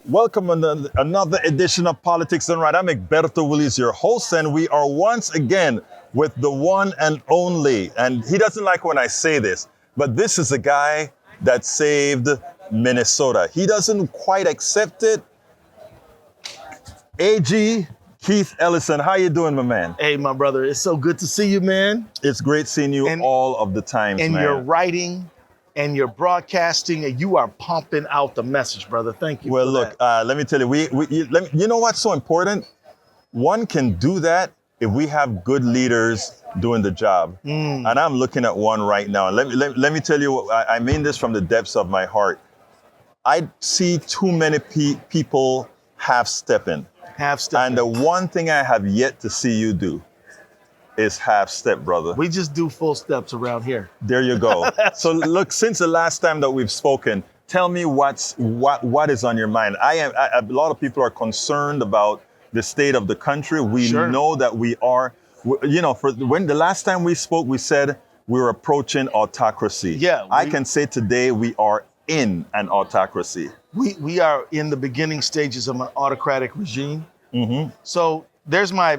Welcome to another edition of Politics Done Right. I'm Egberto Willies, your host, and we are once again with the one and only, and he doesn't like when I say this, but this is a guy that saved Minnesota. He doesn't quite accept it. AG Keith Ellison, how you doing, my man? Hey, my brother, it's so good to see you, man. It's great seeing you all of the times, and man. And you're writing and you're broadcasting and you are pumping out the message, brother. Thank you. Well, look, let me tell you, you know what's so important? One can do that if we have good leaders doing the job. And I'm looking at one right now. And let me tell you, I mean this from the depths of my heart. I see too many people half-stepping. And the one thing I have yet to see you do is half-step, brother. We just do full steps around here. There you go. So look, since the last time that we've spoken, tell me what is on your mind. A lot of people are concerned about the state of the country. We know that we are, when the last time we spoke, we said we were approaching autocracy. Yeah. I can say today we are in an autocracy. We are in the beginning stages of an autocratic regime. Mm-hmm. So there's my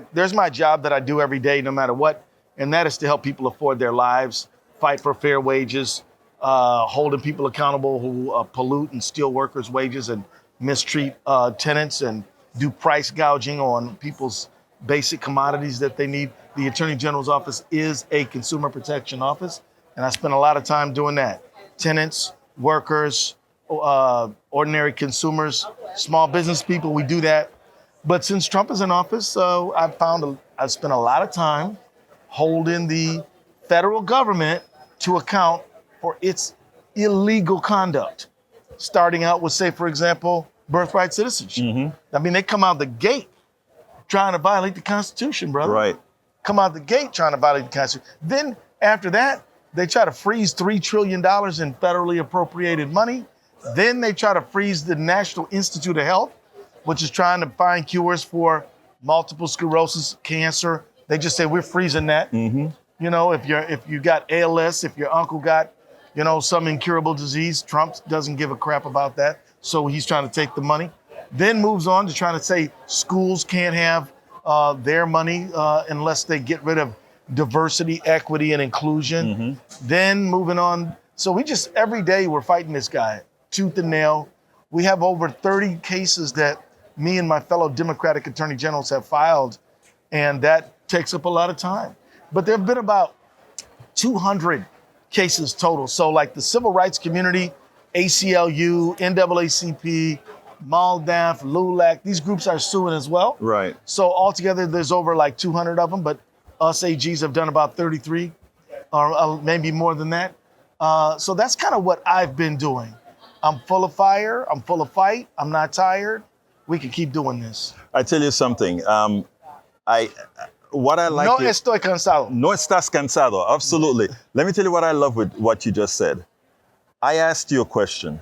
job that I do every day, no matter what, and that is to help people afford their lives, fight for fair wages, holding people accountable who pollute and steal workers' wages and mistreat tenants and do price gouging on people's basic commodities that they need. The Attorney General's office is a consumer protection office, and I spend a lot of time doing that. Tenants, workers, ordinary consumers, small business people, we do that. But since Trump is in office, I've spent a lot of time holding the federal government to account for its illegal conduct. Starting out with, say, for example, birthright citizenship. Mm-hmm. I mean, they come out the gate trying to violate the Constitution, brother. Right. Come out the gate trying to violate the Constitution. Then after that, they try to freeze $3 trillion in federally appropriated money. Then they try to freeze the National Institute of Health, which is trying to find cures for multiple sclerosis, cancer. They just say, we're freezing that. Mm-hmm. You know, if you got ALS, if your uncle got, some incurable disease, Trump doesn't give a crap about that. So he's trying to take the money. Then moves on to trying to say schools can't have their money unless they get rid of diversity, equity, and inclusion. Mm-hmm. Then moving on. So every day we're fighting this guy, tooth and nail. We have over 30 cases that me and my fellow Democratic Attorney Generals have filed, and that takes up a lot of time. But there have been about 200 cases total. So like the civil rights community, ACLU, NAACP, MALDAF, LULAC, these groups are suing as well. Right. So altogether, there's over like 200 of them, but us AGs have done about 33, or maybe more than that. So that's kind of what I've been doing. I'm full of fire. I'm full of fight. I'm not tired. We can keep doing this. I tell you something. What I like. No estoy cansado. No estás cansado. Absolutely. Let me tell you what I love with what you just said. I asked you a question.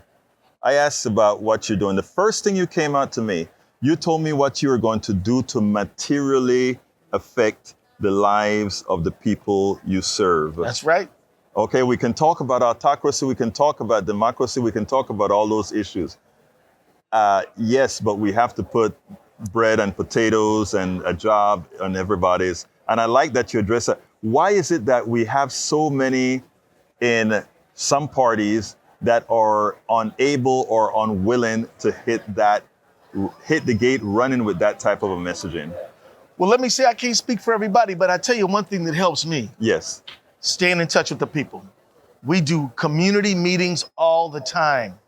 I asked about what you're doing. The first thing you came out to me, you told me what you were going to do to materially affect the lives of the people you serve. That's right. Okay, we can talk about autocracy, we can talk about democracy, we can talk about all those issues. Yes, but we have to put bread and potatoes and a job on everybody's. And I like that you address that. Why is it that we have so many in some parties that are unable or unwilling to hit the gate running with that type of a messaging? Well, let me say I can't speak for everybody, but I tell you one thing that helps me. Yes. Staying in touch with the people. We do community meetings all the time.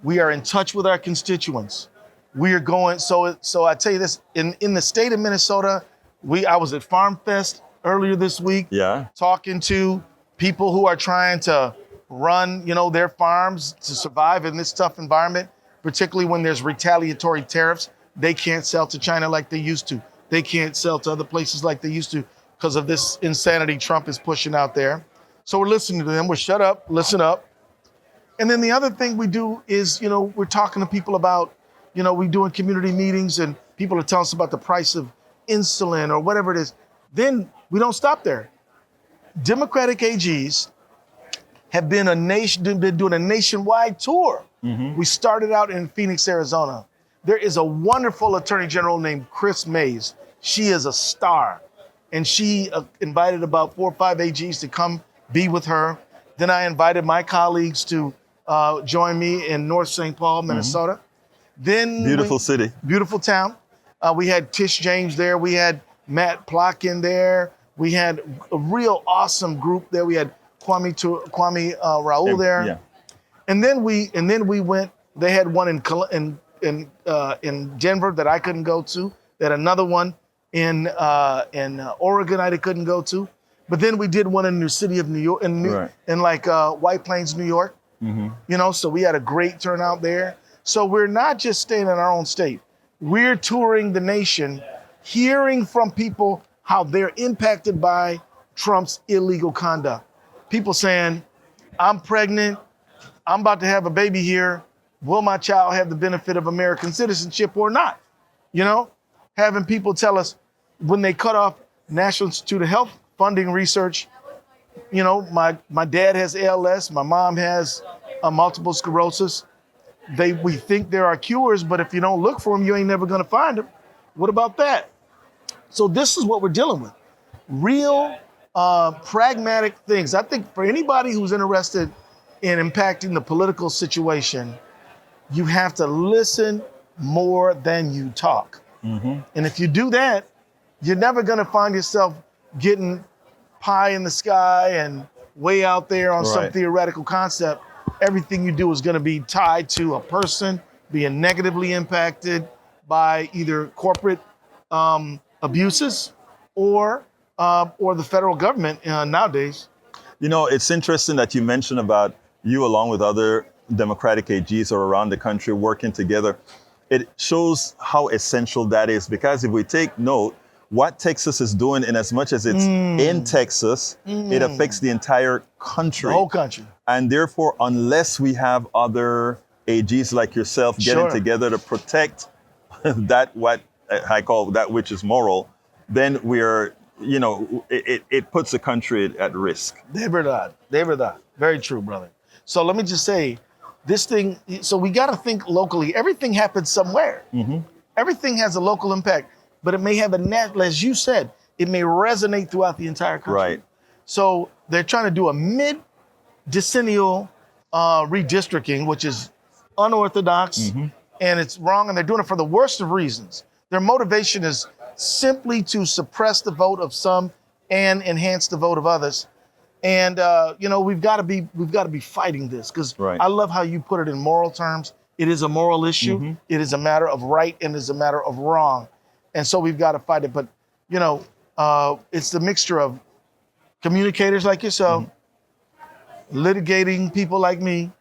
We are in touch with our constituents. We are going, so I tell you this, in the state of Minnesota, I was at Farm Fest earlier this week, talking to people who are trying to run, their farms to survive in this tough environment, particularly when there's retaliatory tariffs. They can't sell to China like they used to. They can't sell to other places like they used to because of this insanity Trump is pushing out there. So we're listening to them. We're shut up, listen up. And then the other thing we do is, we're talking to people about, we're doing community meetings and people are telling us about the price of insulin or whatever it is. Then we don't stop there. Democratic AGs have been doing a nationwide tour. Mm-hmm. We started out in Phoenix, Arizona. There is a wonderful Attorney General named Chris Mays. She is a star. And she invited about 4 or 5 AGs to come be with her. Then I invited my colleagues to join me in North St. Paul, Minnesota. Then Beautiful city. Beautiful town. We had Tish James there. We had Matt Plotkin there. We had a real awesome group there. We had Kwame Raoul there. Yeah. And then we went. They had one in Denver that I couldn't go to. They had another one in Oregon I couldn't go to. But then we did one in the city of New York, in White Plains, New York. You know, so we had a great turnout there. So we're not just staying in our own state. We're touring the nation, hearing from people how they're impacted by Trump's illegal conduct. People saying, I'm pregnant, I'm about to have a baby here. Will my child have the benefit of American citizenship or not? You know, having people tell us when they cut off National Institute of Health funding research, you know, my dad has ALS, my mom has multiple sclerosis. We think there are cures, but if you don't look for them, you ain't never gonna find them. What about that? So this is what we're dealing with. Real pragmatic things. I think for anybody who's interested in impacting the political situation, you have to listen more than you talk. And if you do that, you're never gonna find yourself getting pie in the sky and way out there on some theoretical concept. Everything you do is gonna be tied to a person being negatively impacted by either corporate abuses or the federal government nowadays. You know, it's interesting that you mentioned about you along with other Democratic AGs or around the country working together. It shows how essential that is, because if we take note, what Texas is doing, in as much as it's in Texas, it affects the entire country. The whole country. And therefore, unless we have other AGs like yourself getting together to protect that, what I call that which is moral, then we're, you know, it puts the country at risk. De verdad. Very true, brother. So let me just say, this thing, so we got to think locally. Everything happens somewhere. Everything has a local impact, but it may have as you said, it may resonate throughout the entire country. Right. So they're trying to do a mid-decennial redistricting, which is unorthodox and it's wrong, and they're doing it for the worst of reasons. Their motivation is simply to suppress the vote of some and enhance the vote of others. And you know, we've got to be fighting this, because I love how you put it in moral terms. It is a moral issue. It is a matter of right and it is a matter of wrong. And so we've got to fight it. But, you know, it's the mixture of communicators like yourself, litigating people like me,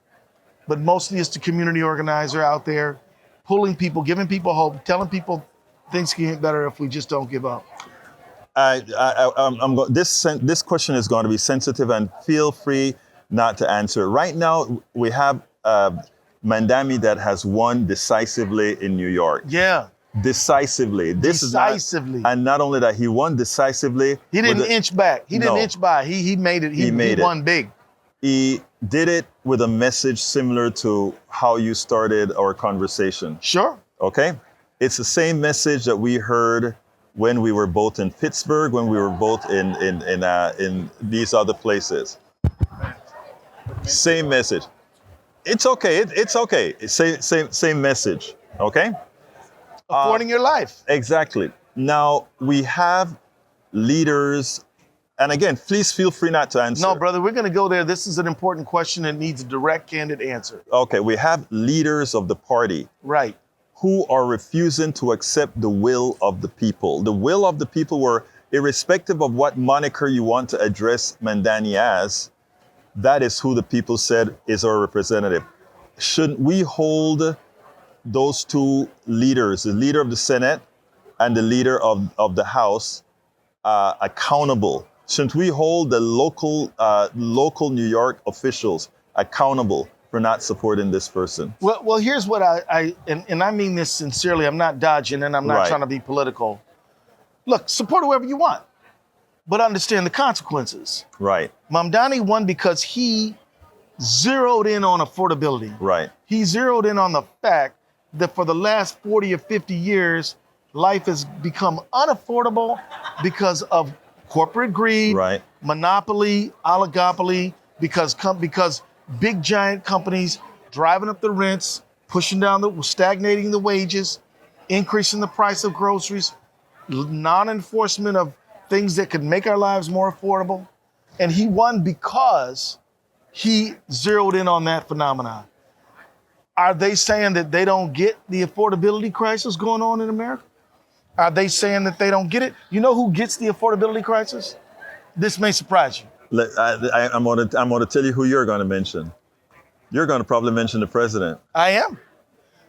but mostly it's the community organizer out there, pulling people, giving people hope, telling people things can get better if we just don't give up. This question is going to be sensitive, and feel free not to answer it. Right now, we have Mandami that has won decisively in New York. Yeah. Decisively. And not only that, he won decisively. He didn't inch back. He didn't inch by. He made it. He won big. He did it with a message similar to how you started our conversation. Sure. Okay? It's the same message that we heard when we were both in Pittsburgh, when we were both in these other places. Same message. It's okay. It's okay. Same message. Okay? Affording your life. Exactly. Now, we have leaders, and again, please feel free not to answer. No, brother, we're going to go there. This is an important question that needs a direct, candid answer. Okay, we have leaders of the party. Right. Who are refusing to accept the will of the people. The will of the people were, irrespective of what moniker you want to address Mandani as, that is who the people said is our representative. Shouldn't we hold those two leaders, the leader of the Senate and the leader of the House, accountable? Shouldn't we hold the local New York officials accountable for not supporting this person? Well, here's what I mean this sincerely. I'm not dodging, and I'm not trying to be political. Look, support whoever you want, but understand the consequences. Right. Mamdani won because he zeroed in on affordability. Right. He zeroed in on the fact that for the last 40 or 50 years, life has become unaffordable because of corporate greed, Right. monopoly, oligopoly, because big giant companies driving up the rents, stagnating the wages, increasing the price of groceries, non-enforcement of things that could make our lives more affordable. And he won because he zeroed in on that phenomenon. Are they saying that they don't get the affordability crisis going on in America? Are they saying that they don't get it? You know who gets the affordability crisis? This may surprise you. I'm going to tell you who you're going to mention. You're going to probably mention the president. I am.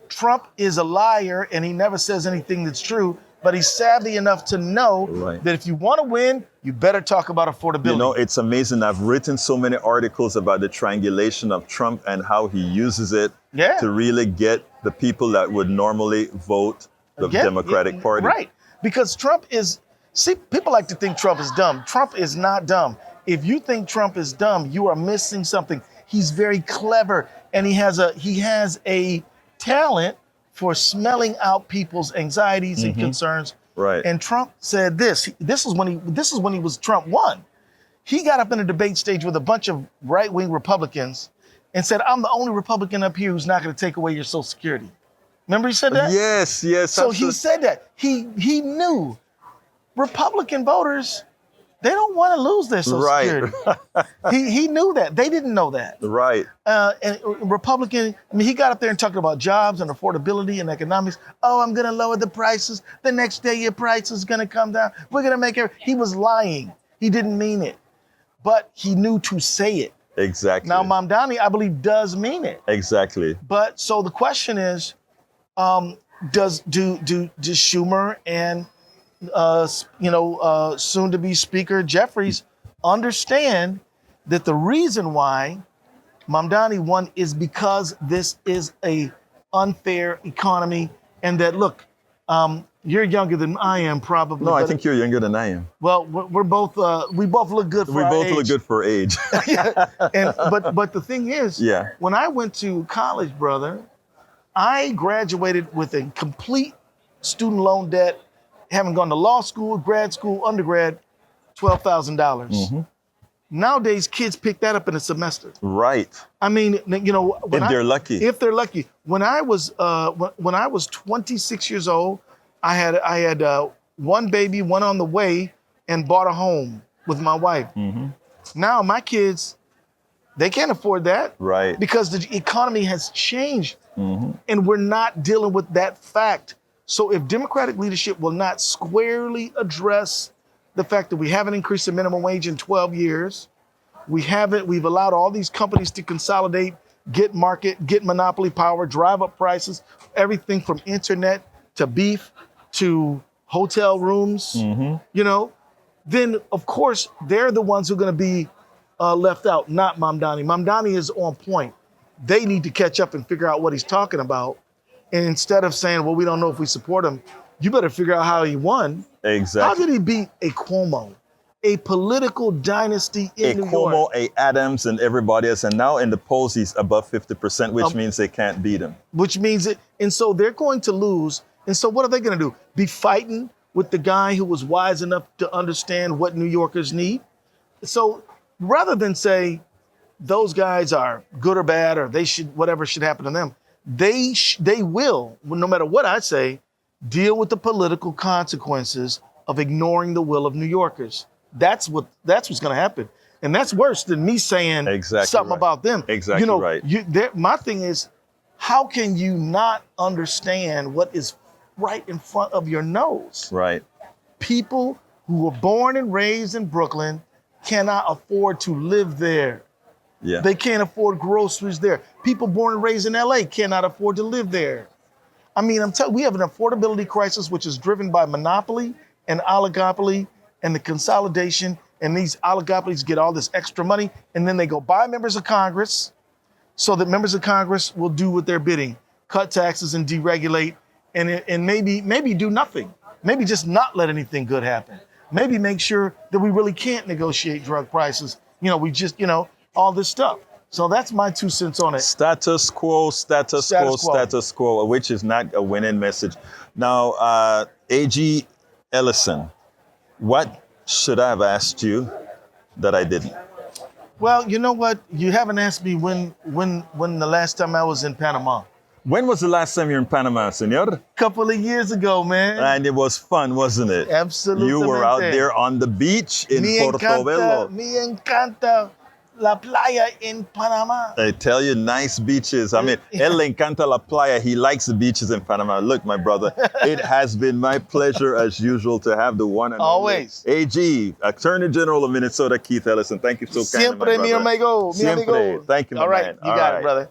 Trump is a liar and he never says anything that's true, but he's savvy enough to know that if you want to win, you better talk about affordability. You know, it's amazing. I've written so many articles about the triangulation of Trump and how he uses it to really get the people that would normally vote the Democratic Party. Right. Because Trump is, people like to think Trump is dumb. Trump is not dumb. If you think Trump is dumb, you are missing something. He's very clever and he has a talent for smelling out people's anxieties and concerns. Right. And Trump said this. This is when he was Trump won. He got up in a debate stage with a bunch of right-wing Republicans and said, "I'm the only Republican up here who's not going to take away your Social Security." Remember he said that? Yes. So he said that. He knew Republican voters, they don't want to lose their Social Security. He knew that. They didn't know that. Right. And Republican, he got up there and talked about jobs and affordability and economics. Oh, I'm going to lower the prices. The next day your price is going to come down. We're going to make it. He was lying. He didn't mean it. But he knew to say it. Exactly. Now, Mamdani, I believe, does mean it. Exactly. But so the question is, does Schumer and soon-to-be Speaker Jeffries understand that the reason why Mamdani won is because this is a unfair economy, and that look, you're younger than I am probably. No, I think you're younger than I am. Well, we both look good for our age. We both look good for age. But the thing is, when I went to college, brother, I graduated with a complete student loan debt, having gone to law school, grad school, undergrad, $12,000. Nowadays, kids pick that up in a semester. Right. I mean, if they're lucky. If they're lucky. When I was 26 years old, I had one baby, one on the way, and bought a home with my wife. Now my kids, they can't afford that. Right. Because the economy has changed. And we're not dealing with that fact. So if Democratic leadership will not squarely address the fact that we haven't increased the minimum wage in 12 years, we've allowed all these companies to consolidate, get monopoly power, drive up prices, everything from internet to beef to hotel rooms, then of course they're the ones who are going to be left out, not Mamdani. Mamdani is on point. They need to catch up and figure out what he's talking about. And instead of saying, well, we don't know if we support him, you better figure out how he won. Exactly. How did he beat a Cuomo, a political dynasty in New York? A Cuomo, a Adams, and everybody else. And now in the polls, he's above 50%, which means they can't beat him. Which means it. And so they're going to lose. And so what are they going to do? Be fighting with the guy who was wise enough to understand what New Yorkers need? So rather than say those guys are good or bad, or whatever should happen to them, they will, no matter what I say, deal with the political consequences of ignoring the will of New Yorkers. That's what's going to happen. And that's worse than me saying something about them. Exactly right. My thing is, how can you not understand what is right in front of your nose? Right. People who were born and raised in Brooklyn cannot afford to live there. Yeah. They can't afford groceries there. People born and raised in LA cannot afford to live there. I mean, we have an affordability crisis which is driven by monopoly and oligopoly and the consolidation, and these oligopolies get all this extra money, and then they go buy members of Congress so that members of Congress will do what they're bidding, cut taxes and deregulate, and maybe do nothing. Maybe just not let anything good happen. Maybe make sure that we really can't negotiate drug prices. We just, all this stuff. So that's my 2 cents on it. Status quo, status Status quo, quo. status quo, which is not a winning message. Now, AG Ellison, what should I have asked you that I didn't? Well, you know what? You haven't asked me when the last time I was in Panama. When was the last time you were in Panama, senor? Couple of years ago, man. And it was fun, wasn't it? Absolutely. You were out there on the beach in Portobello. Me encanta la playa in Panama. I tell you, nice beaches. I mean, él le encanta la playa. He likes the beaches in Panama. Look, my brother, it has been my pleasure as usual to have the one and Always. only AG, Attorney General of Minnesota, Keith Ellison. Thank you so kindly, my Siempre mi brother. amigo. Mi Siempre. amigo. Thank you, my All right, man. you got it, brother.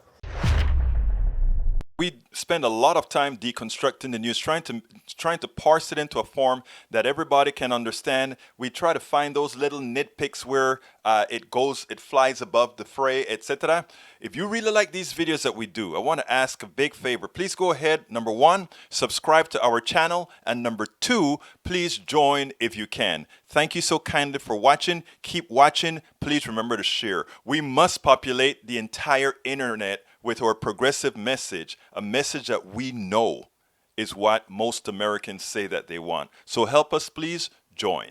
We spend a lot of time deconstructing the news, trying to parse it into a form that everybody can understand. We try to find those little nitpicks where it flies above the fray, etc. If you really like these videos that we do, I want to ask a big favor. Please go ahead. Number 1, subscribe to our channel. And number 2, please join if you can. Thank you so kindly for watching. Keep watching. Please remember to share. We must populate the entire internet with our progressive message, a message that we know is what most Americans say that they want. So help us, please join.